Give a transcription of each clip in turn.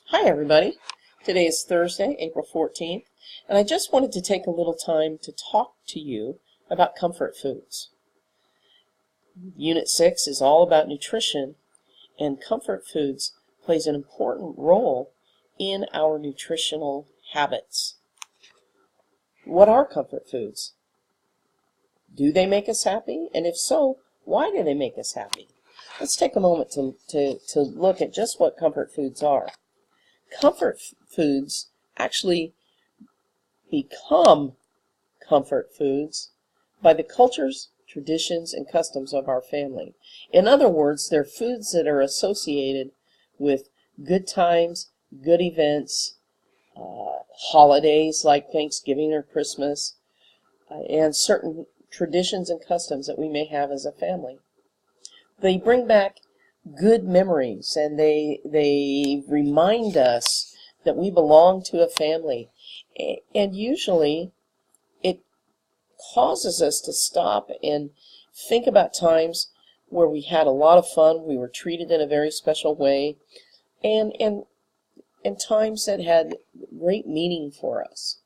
Hi everybody. Today is Thursday, April 14th, and I just wanted to take a little time to talk to you about comfort foods. Unit 6 is all about nutrition, and comfort foods plays an important role in our nutritional habits. What are comfort foods? Do they make us happy? And if so, why do they make us happy? Let's take a moment to look at just what comfort foods are. Comfort foods actually become comfort foods by the cultures, traditions, and customs of our family. In other words, they're foods that are associated with good times, good events, holidays like Thanksgiving or Christmas, and certain traditions and customs that we may have as a family. They bring back good memories, and they remind us that we belong to a family, and usually it causes us to stop and think about times where we had a lot of fun, we were treated in a very special way, and times that had great meaning for us.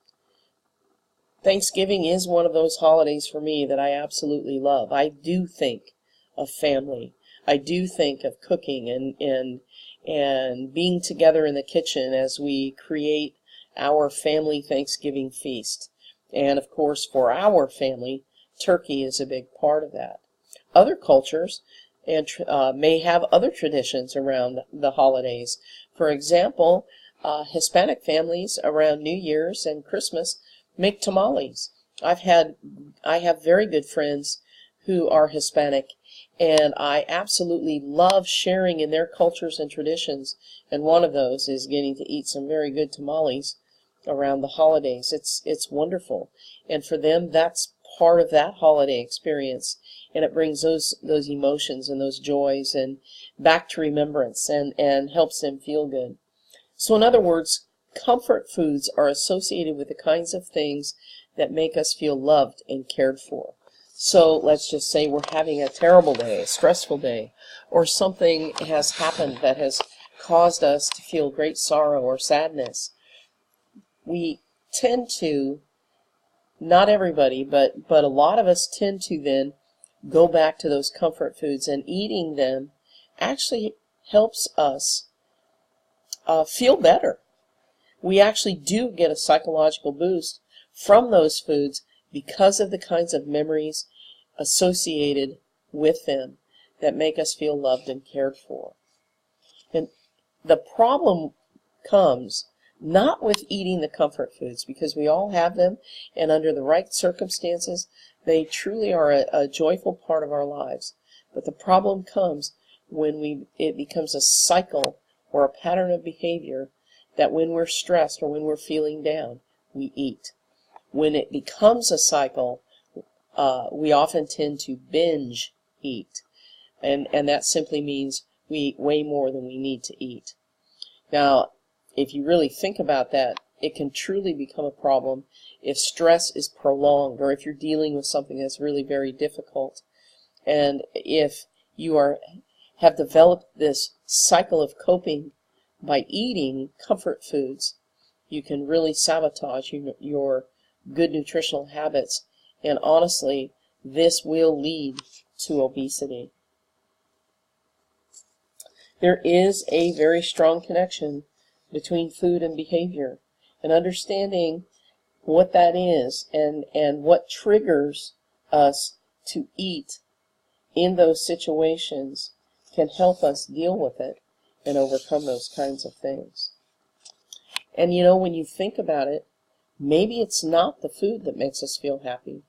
Thanksgiving is one of those holidays for me that I absolutely love. I do think of family. I do think of cooking and being together in the kitchen as we create our family Thanksgiving feast. And of course, for our family, turkey is a big part of that. Other cultures may have other traditions around the holidays. For example, Hispanic families around New Year's and Christmas make tamales. I have very good friends who are Hispanic, and I absolutely love sharing in their cultures and traditions, and one of those is getting to eat some very good tamales around the holidays. It's wonderful, and for them that's part of that holiday experience, and it brings those emotions and those joys and back to remembrance and helps them feel good. So in other words, comfort foods are associated with the kinds of things that make us feel loved and cared for. So let's just say we're having a terrible day, a stressful day, or something has happened that has caused us to feel great sorrow or sadness. We tend to, not everybody, but a lot of us tend to then go back to those comfort foods, and eating them actually helps us feel better. We actually do get a psychological boost from those foods because of the kinds of memories associated with them that make us feel loved and cared for. And the problem comes not with eating the comfort foods, because we all have them, and under the right circumstances, they truly are a joyful part of our lives. But the problem comes when it becomes a cycle or a pattern of behavior that when we're stressed or when we're feeling down, we eat. When it becomes a cycle, we often tend to binge eat, and that simply means we eat way more than we need to eat. Now, if you really think about that, it can truly become a problem if stress is prolonged, or if you're dealing with something that's really very difficult, and if you have developed this cycle of coping by eating comfort foods, you can really sabotage your good nutritional habits, and honestly, this will lead to obesity. There is a very strong connection between food and behavior, and understanding what that is and what triggers us to eat in those situations can help us deal with it and overcome those kinds of things. And you know, when you think about it, maybe it's not the food that makes us feel happy,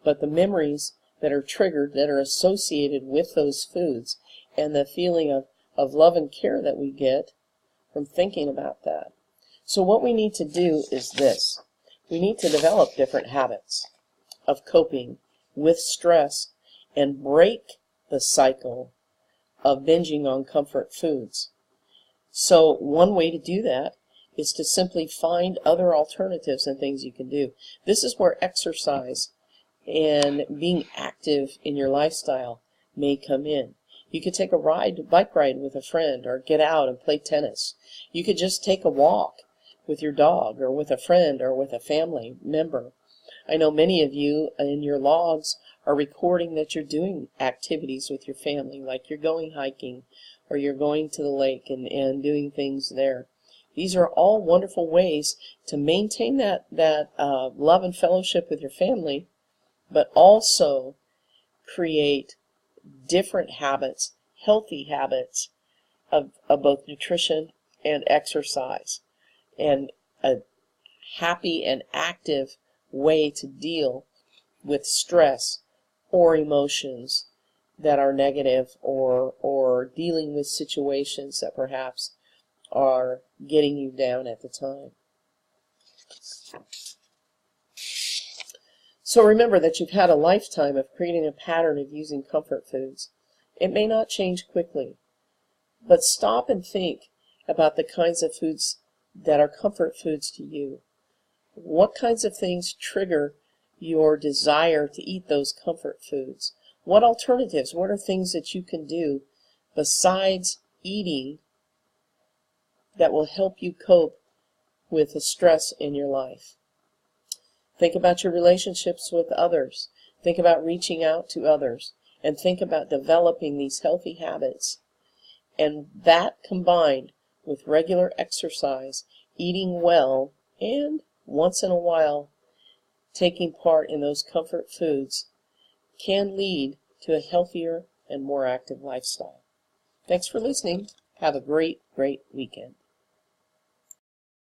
but the memories that are triggered, that are associated with those foods, and the feeling of love and care that we get from thinking about that. So what we need to do is this. We need to develop different habits of coping with stress and break the cycle of binging on comfort foods. So one way to do that is to simply find other alternatives and things you can do. This is where exercise and being active in your lifestyle may come in. You could take a bike ride with a friend, or get out and play tennis. You could just take a walk with your dog, or with a friend, or with a family member. I know many of you in your logs are recording that you're doing activities with your family, like you're going hiking, or you're going to the lake and doing things there. These are all wonderful ways to maintain that love and fellowship with your family, but also create different habits, healthy habits of both nutrition and exercise, and a happy and active way to deal with stress or emotions that are negative, or dealing with situations that perhaps are getting you down at the time. So remember that you've had a lifetime of creating a pattern of using comfort foods. It may not change quickly, but stop and think about the kinds of foods that are comfort foods to you. What kinds of things trigger your desire to eat those comfort foods? What alternatives, what are things that you can do besides eating that will help you cope with the stress in your life? Think about your relationships with others. Think about reaching out to others. And think about developing these healthy habits. And that combined with regular exercise, eating well, and once in a while taking part in those comfort foods can lead to a healthier and more active lifestyle. Thanks for listening. Have a great, great weekend.